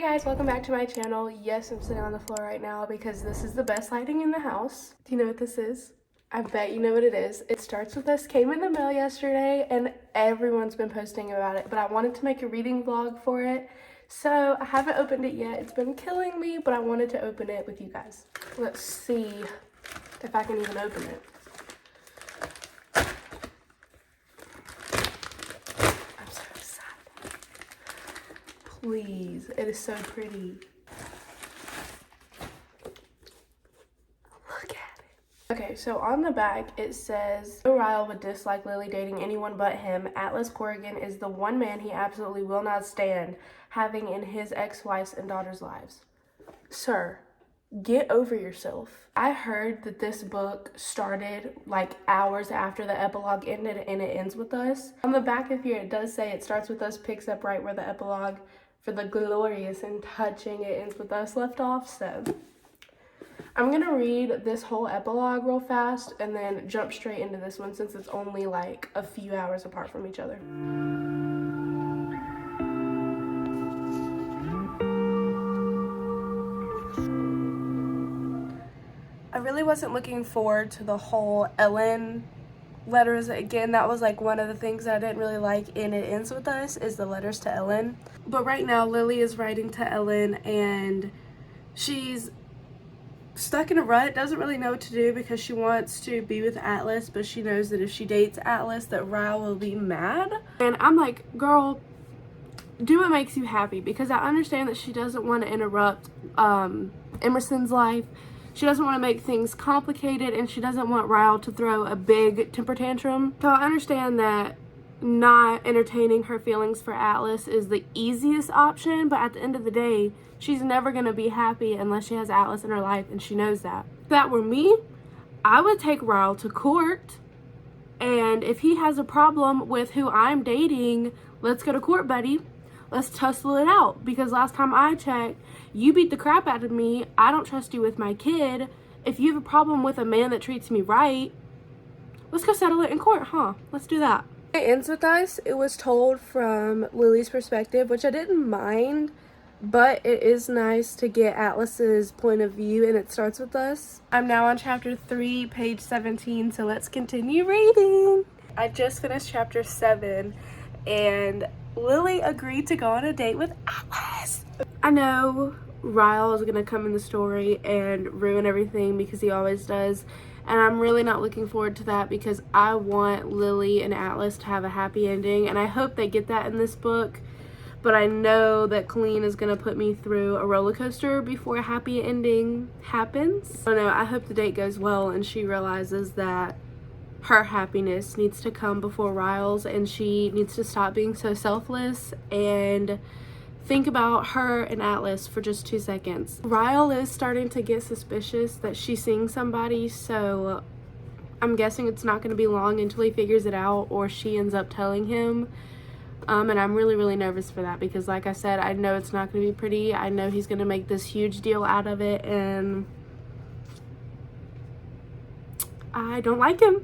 guys, welcome back to my channel. Yes, I'm sitting on the floor right now because this is the best lighting in the house. Do you know what this is? I bet you know what it is. It starts with us, came in the mail yesterday, and everyone's been posting about it, but I wanted to make a reading vlog for it. So I haven't opened it yet. It's been killing me, but I wanted to open it with you guys. Let's see if I can even open it. I'm so excited. Please, it is so pretty. Look at it. Okay, so on the back it says, Ryle would dislike Lily dating anyone but him. Atlas Corrigan is the one man he absolutely will not stand having in his ex-wife's and daughter's lives. Sir, get over yourself. I heard that this book started like hours after the epilogue ended and it ends with us. On the back of here it does say it starts with us, picks up right where the epilogue for the glorious and touching it ends with us left off. So I'm gonna read this whole epilogue real fast and then jump straight into this one since it's only like a few hours apart from each other. I really wasn't looking forward to the whole Ellen letters. Again, that was like one of the things that I didn't really like in It Ends With Us is the letters to Ellen. But right now Lily is writing to Ellen and she's stuck in a rut, doesn't really know what to do because she wants to be with Atlas, but she knows that if she dates Atlas that Ryle will be mad. And I'm like, girl, do what makes you happy, because I understand that she doesn't want to interrupt Emerson's life. She doesn't want to make things complicated, and she doesn't want Ryle to throw a big temper tantrum. So I understand that not entertaining her feelings for Atlas is the easiest option, but at the end of the day, she's never going to be happy unless she has Atlas in her life, and she knows that. If that were me, I would take Ryle to court, and if he has a problem with who I'm dating, let's go to court, buddy. Let's tussle it out, because last time I checked, you beat the crap out of me. I don't trust you with my kid. If you have a problem with a man that treats me right, let's go settle it in court, huh? Let's do that. It ends with us. It was told from Lily's perspective, which I didn't mind, but it is nice to get Atlas's point of view, and it starts with us. I'm now on chapter 3, page 17, so let's continue reading. I just finished chapter 7, and Lily agreed to go on a date with Atlas. I know Ryle is going to come in the story and ruin everything because he always does. And I'm really not looking forward to that because I want Lily and Atlas to have a happy ending. And I hope they get that in this book. But I know that Colleen is going to put me through a roller coaster before a happy ending happens. I don't know, I hope the date goes well and she realizes that her happiness needs to come before Ryle's, and she needs to stop being so selfless and think about her and Atlas for just 2 seconds. Ryle is starting to get suspicious that she's seeing somebody, so I'm guessing it's not going to be long until he figures it out or she ends up telling him. And I'm really nervous for that because, like I said, I know it's not going to be pretty. I know he's going to make this huge deal out of it, and I don't like him.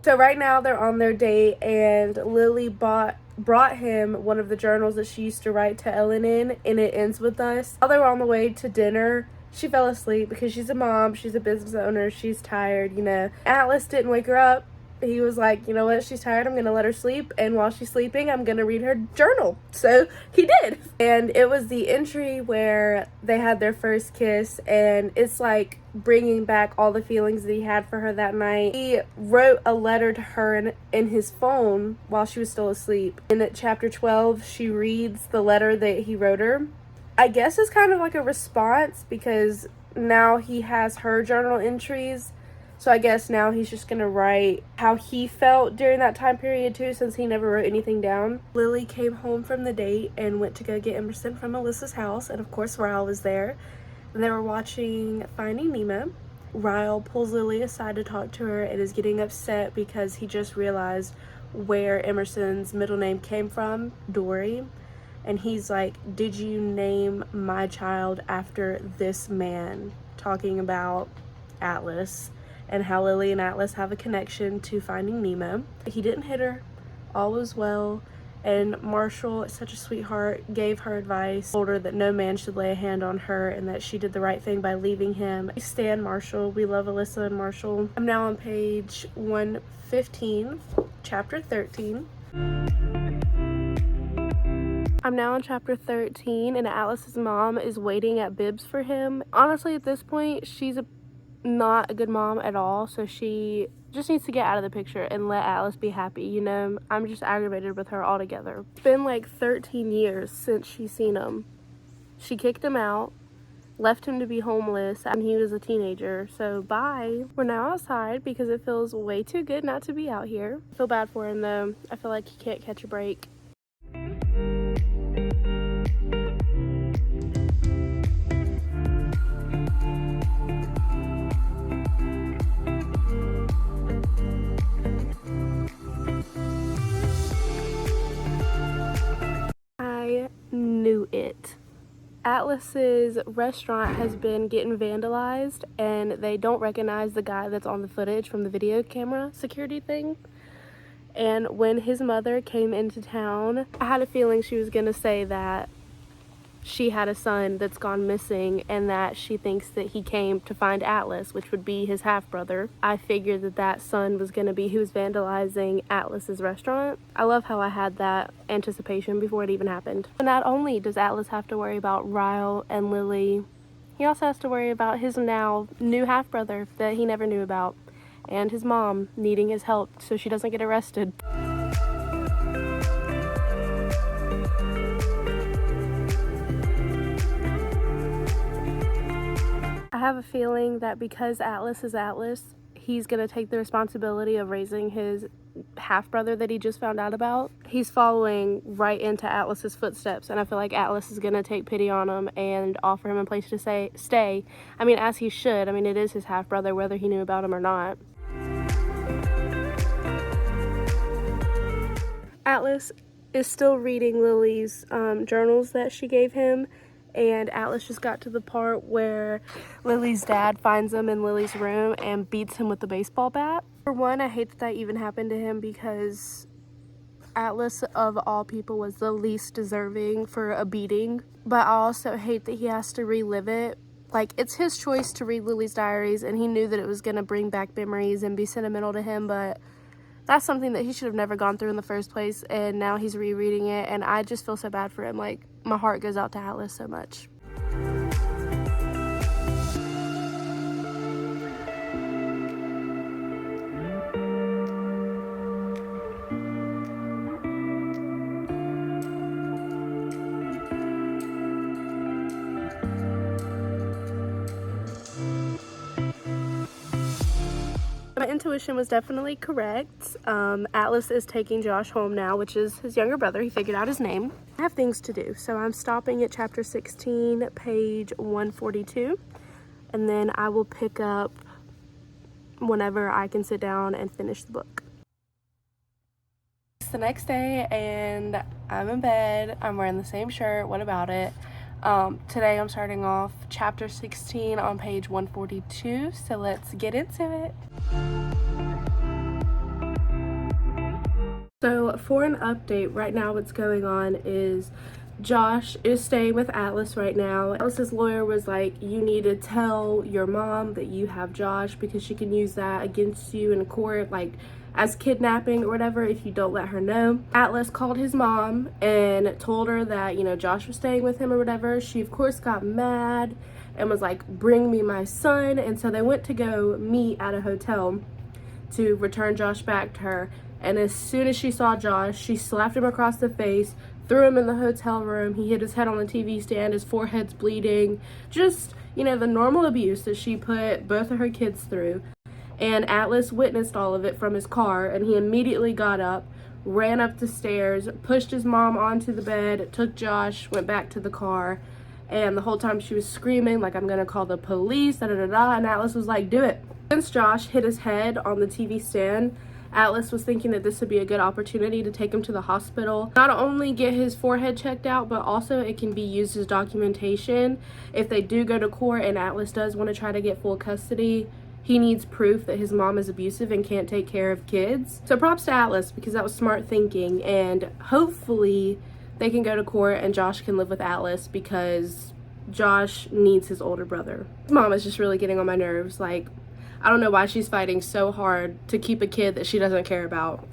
So right now they're on their date, and Lily brought him one of the journals that she used to write to Ellen in, and It Ends With Us. While they were on the way to dinner, she fell asleep because she's a mom, she's a business owner, she's tired, you know. Atlas didn't wake her up. He was like, you know what, she's tired, I'm gonna let her sleep, and while she's sleeping, I'm gonna read her journal. So he did. And it was the entry where they had their first kiss, and it's like bringing back all the feelings that he had for her that night. He wrote a letter to her in his phone while she was still asleep. In chapter 12, she reads the letter that he wrote her. I guess it's kind of like a response because now he has her journal entries. So I guess now he's just going to write how he felt during that time period too, since he never wrote anything down. Lily came home from the date and went to go get Emerson from Melissa's house. And of course Ryle was there. And they were watching Finding Nemo. Ryle pulls Lily aside to talk to her and is getting upset because he just realized where Emerson's middle name came from, Dory. And he's like, did you name my child after this man? Talking about Atlas. and how Lily and Atlas have a connection to Finding Nemo. He didn't hit her, all was well, and Marshall, such a sweetheart, gave her advice, told her that no man should lay a hand on her and that she did the right thing by leaving him. We stan Marshall. We love Alyssa and Marshall. I'm now on page 115, chapter 13. I'm now on chapter 13, and Atlas's mom is waiting at Bibs for him. Honestly, at this point, she's not a good mom at all, so she just needs to get out of the picture and let Atlas be happy, you know? I'm just aggravated with her altogether. It's been like 13 years since she's seen him. She kicked him out, left him to be homeless, and he was a teenager, so bye. We're now outside because it feels way too good not to be out here. I feel bad for him though. I feel like he can't catch a break. I knew it. Atlas's restaurant has been getting vandalized, and they don't recognize the guy that's on the footage from the video camera security thing. And when his mother came into town, I had a feeling she was gonna say that she had a son that's gone missing and that she thinks that he came to find Atlas, which would be his half-brother. I figured that that son was gonna be who's vandalizing Atlas's restaurant. I love how I had that anticipation before it even happened. And not only does Atlas have to worry about Ryle and Lily, he also has to worry about his now new half-brother that he never knew about, and his mom needing his help so she doesn't get arrested. I have a feeling that because Atlas is Atlas, he's gonna take the responsibility of raising his half-brother that he just found out about. He's following right into Atlas's footsteps, and I feel like Atlas is gonna take pity on him and offer him a place to stay. I mean, as he should. I mean, it is his half-brother, whether he knew about him or not. Atlas is still reading Lily's journals that she gave him, and Atlas just got to the part where Lily's dad finds him in Lily's room and beats him with the baseball bat. For one, I hate that that even happened to him because Atlas, of all people, was the least deserving for a beating. But I also hate that he has to relive it. Like, it's his choice to read Lily's diaries, and he knew that it was going to bring back memories and be sentimental to him, but that's something that he should have never gone through in the first place, and now he's rereading it, and I just feel so bad for him. Like, my heart goes out to Atlas so much. My intuition was definitely correct. Atlas is taking Josh home now, which is his younger brother. He figured out his name. I have things to do, so I'm stopping at chapter 16, page 142, and then I will pick up whenever I can sit down and finish the book. It's the next day, and I'm in bed. I'm wearing the same shirt. What about it? Today I'm starting off chapter 16 on page 142, so let's get into it. So for an update, right now what's going on is Josh is staying with Atlas right now. Atlas's lawyer was like, you need to tell your mom that you have Josh because she can use that against you in court, like as kidnapping or whatever, if you don't let her know. Atlas called his mom and told her that, you know, Josh was staying with him or whatever. She of course got mad and was like, bring me my son. And so they went to go meet at a hotel to return Josh back to her. And as soon as she saw Josh, she slapped him across the face, threw him in the hotel room. He hit his head on the TV stand, his forehead's bleeding. Just, you know, the normal abuse that she put both of her kids through. And Atlas witnessed all of it from his car, and he immediately got up, ran up the stairs, pushed his mom onto the bed, took Josh, went back to the car, and the whole time she was screaming, like, I'm gonna call the police, da-da-da-da, and Atlas was like, do it. Since Josh hit his head on the TV stand, Atlas was thinking that this would be a good opportunity to take him to the hospital. Not only get his forehead checked out, but also it can be used as documentation. If they do go to court and Atlas does want to try to get full custody, he needs proof that his mom is abusive and can't take care of kids. So props to Atlas, because that was smart thinking, and hopefully they can go to court and Josh can live with Atlas, because Josh needs his older brother. His mom is just really getting on my nerves. Like, I don't know why she's fighting so hard to keep a kid that she doesn't care about.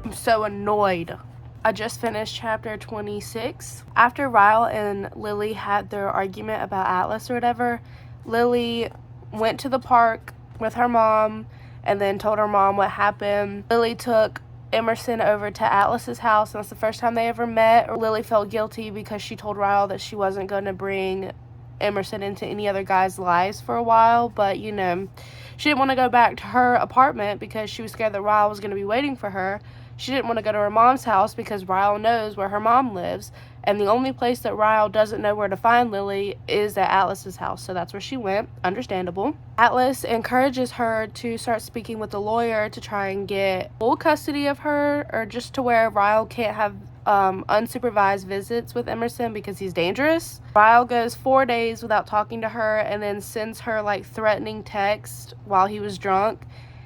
I'm so annoyed. I just finished chapter 26. After Ryle and Lily had their argument about Atlas or whatever, Lily went to the park with her mom and then told her mom what happened. Lily took Emerson over to Atlas's house, and that's the first time they ever met. Lily felt guilty because she told Ryle that she wasn't going to bring Emerson into any other guys' lives for a while, but you know, she didn't want to go back to her apartment because she was scared that Ryle was going to be waiting for her. She didn't want to go to her mom's house because Ryle knows where her mom lives, and the only place that Ryle doesn't know where to find Lily is at Atlas's house, so that's where she went. Understandable. Atlas encourages her to start speaking with the lawyer to try and get full custody of her, or just to where Ryle can't have unsupervised visits with Emerson because he's dangerous. Ryle goes 4 days without talking to her, and then sends her like threatening text while he was drunk,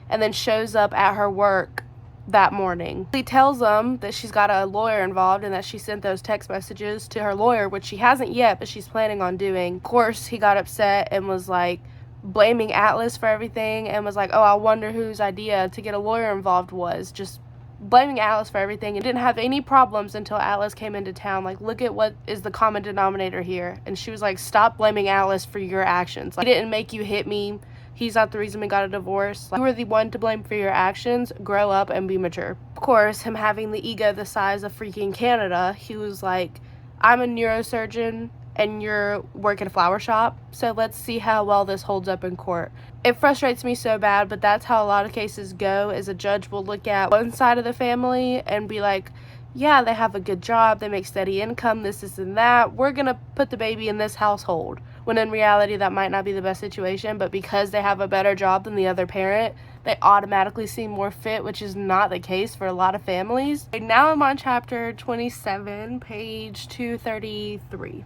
and then shows up at her work that morning. He tells them that she's got a lawyer involved and that she sent those text messages to her lawyer, which she hasn't yet, but she's planning on doing. Of course, he got upset and was like blaming Atlas for everything, and was like, oh, I wonder whose idea to get a lawyer involved was. Just blaming Atlas for everything, and didn't have any problems until Atlas came into town. Like, look at what is the common denominator here. And she was like, stop blaming Atlas for your actions. Like, he didn't make you hit me. He's not the reason we got a divorce. Like, you were the one to blame for your actions. Grow up and be mature. Of course, him having the ego the size of freaking Canada, he was like, I'm a neurosurgeon and you're working a flower shop, so let's see how well this holds up in court. It frustrates me so bad, but that's how a lot of cases go, is a judge will look at one side of the family and be like, yeah, they have a good job, they make steady income, this and that, we're gonna put the baby in this household. When in reality, that might not be the best situation, but because they have a better job than the other parent, they automatically seem more fit, which is not the case for a lot of families. And now I'm on chapter 27, page 233.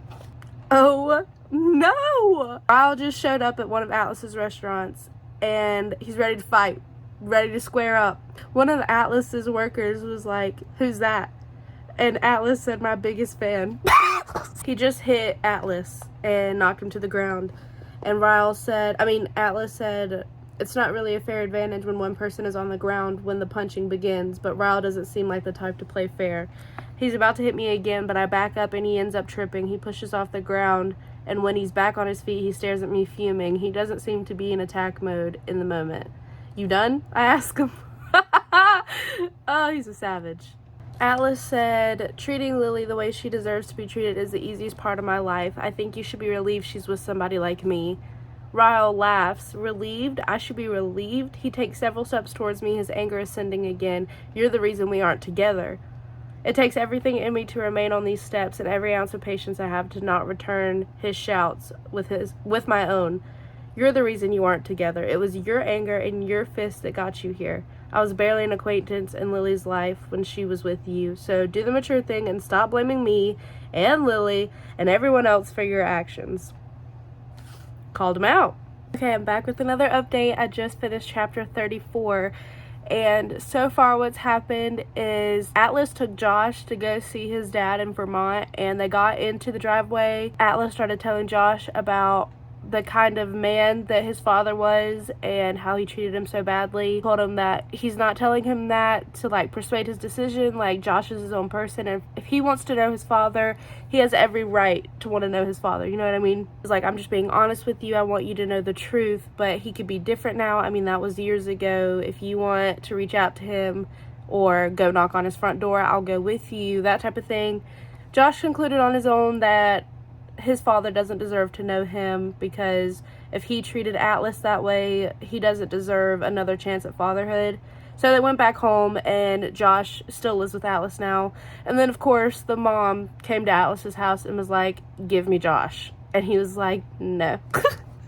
Oh no! Ryle just showed up at one of Atlas's restaurants, and he's ready to fight, ready to square up. One of Atlas's workers was like, who's that? And Atlas said, my biggest fan. He just hit Atlas and knocked him to the ground. And Atlas said, it's not really a fair advantage when one person is on the ground when the punching begins, but Ryle doesn't seem like the type to play fair. He's about to hit me again, but I back up and he ends up tripping. He pushes off the ground, and when he's back on his feet, he stares at me fuming. He doesn't seem to be in attack mode in the moment. You done? I ask him. Oh, he's a savage. Atlas said, treating Lily the way she deserves to be treated is the easiest part of my life. I think you should be relieved she's with somebody like me. Ryle laughs. Relieved? I should be relieved? He takes several steps towards me, his anger ascending again. You're the reason we aren't together. It takes everything in me to remain on these steps, and every ounce of patience I have to not return his shouts with my own. You're the reason you aren't together. It was your anger and your fist that got you here. I was barely an acquaintance in Lily's life when she was with you, so do the mature thing and stop blaming me and Lily and everyone else for your actions. Called him out. Okay, I'm back with another update. I just finished chapter 34, and so far what's happened is Atlas took Josh to go see his dad in Vermont, and they got into the driveway. Atlas started telling Josh about the kind of man that his father was and how he treated him so badly. Told him that he's not telling him that to like persuade his decision. Like, Josh is his own person, and if he wants to know his father, he has every right to want to know his father, you know what I mean? It's like, I'm just being honest with you, I want you to know the truth, but he could be different now. I mean, that was years ago. If you want to reach out to him or go knock on his front door, I'll go with you, that type of thing. Josh concluded on his own that his father doesn't deserve to know him, because if he treated Atlas that way, he doesn't deserve another chance at fatherhood. So they went back home, and Josh still lives with Atlas now. And then, of course, the mom came to Atlas's house and was like, give me Josh. And he was like, no.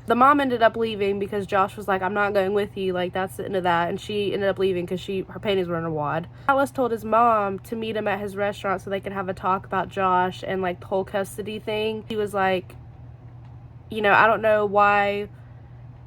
The mom ended up leaving because Josh was like, I'm not going with you, like that's the end of that, and she ended up leaving because her panties were in a wad. Atlas told his mom to meet him at his restaurant so they could have a talk about Josh and like the whole custody thing. He was like, you know, I don't know why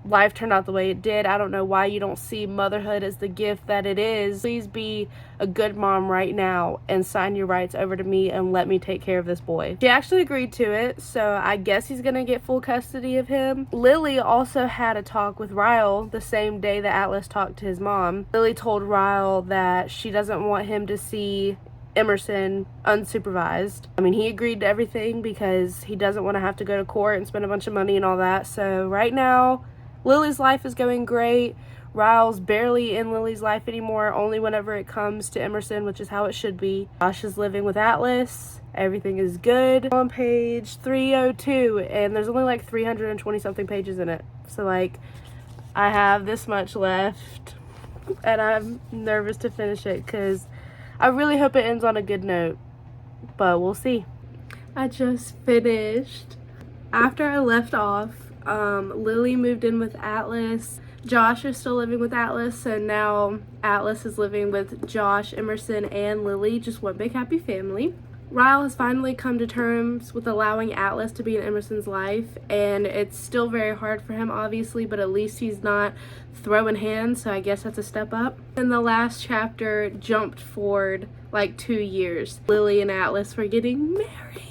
life turned out the way it did. I don't know why you don't see motherhood as the gift that it is. Please be a good mom right now and sign your rights over to me and let me take care of this boy. She actually agreed to it, so I guess he's gonna get full custody of him. Lily also had a talk with Ryle the same day that Atlas talked to his mom. Lily told Ryle that she doesn't want him to see Emerson unsupervised. I mean, he agreed to everything because he doesn't want to have to go to court and spend a bunch of money and all that. So right now, Lily's life is going great. Ryle's barely in Lily's life anymore, only whenever it comes to Emerson, which is how it should be. Josh is living with Atlas. Everything is good. On page 302, and there's only like 320 something pages in it. So like, I have this much left, and I'm nervous to finish it because I really hope it ends on a good note, but we'll see. I just finished. After I left off, Lily moved in with Atlas. Josh is still living with Atlas, so now Atlas is living with Josh, Emerson, and Lily, just one big happy family. Ryle has finally come to terms with allowing Atlas to be in Emerson's life, and it's still very hard for him, obviously, but at least he's not throwing hands, so I guess that's a step up. And the last chapter jumped forward like 2 years. Lily and Atlas were getting married.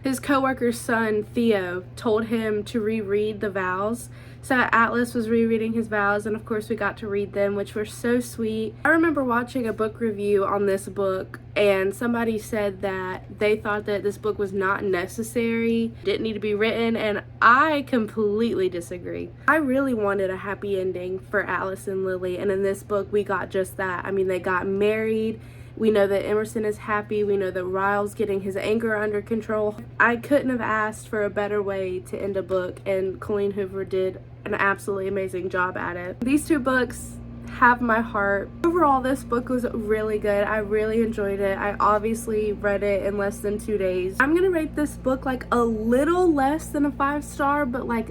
His co-worker's son, Theo, told him to reread the vows. So Atlas was rereading his vows, and of course we got to read them, which were so sweet. I remember watching a book review on this book, and somebody said that they thought that this book was not necessary, didn't need to be written, and I completely disagree. I really wanted a happy ending for Atlas and Lily, and in this book we got just that. I mean, they got married. We know that Emerson is happy. We know that Ryle's getting his anger under control. I couldn't have asked for a better way to end a book, and Colleen Hoover did an absolutely amazing job at it. These two books have my heart. Overall, this book was really good. I really enjoyed it. I obviously read it in less than 2 days. I'm gonna rate this book like a little less than a 5-star, but like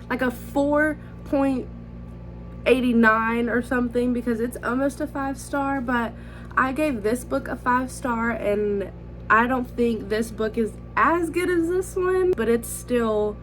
a 4.89 or something, because it's almost a 5-star, but I gave this book a 5-star, and I don't think this book is as good as this one, but it's still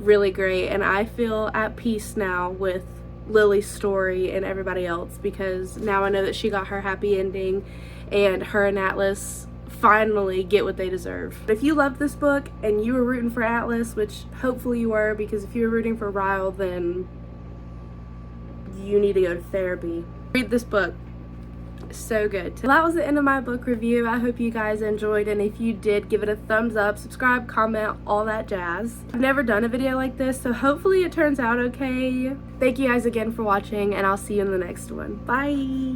really great, and I feel at peace now with Lily's story and everybody else, because now I know that she got her happy ending and her and Atlas finally get what they deserve. If you loved this book and you were rooting for Atlas, which hopefully you were, because if you were rooting for Ryle, then you need to go to therapy. Read this book. So good. Well, that was the end of my book review. I hope you guys enjoyed, and if you did, give it a thumbs up, subscribe, comment, all that jazz. I've never done a video like this, so hopefully it turns out okay. Thank you guys again for watching, and I'll see you in the next one. Bye!